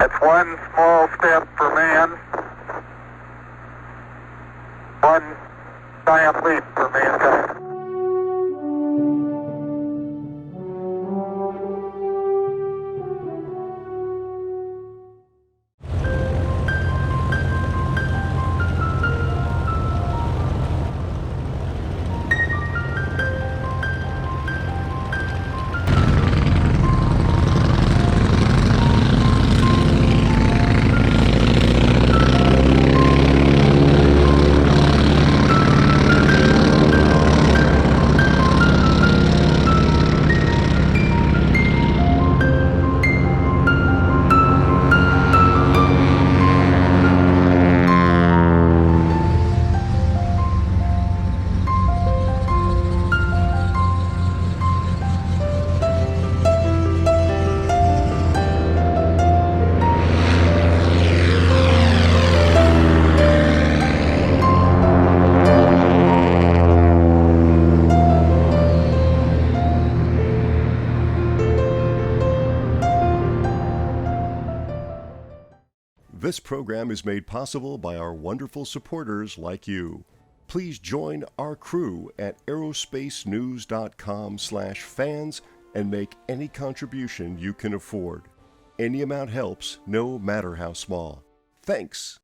It's one small step for man, one giant leap for mankind. This program is made possible by our wonderful supporters like you. Please join our crew at AeroSpaceNews.com/fans and make any contribution you can afford. Any amount helps, no matter how small. Thanks.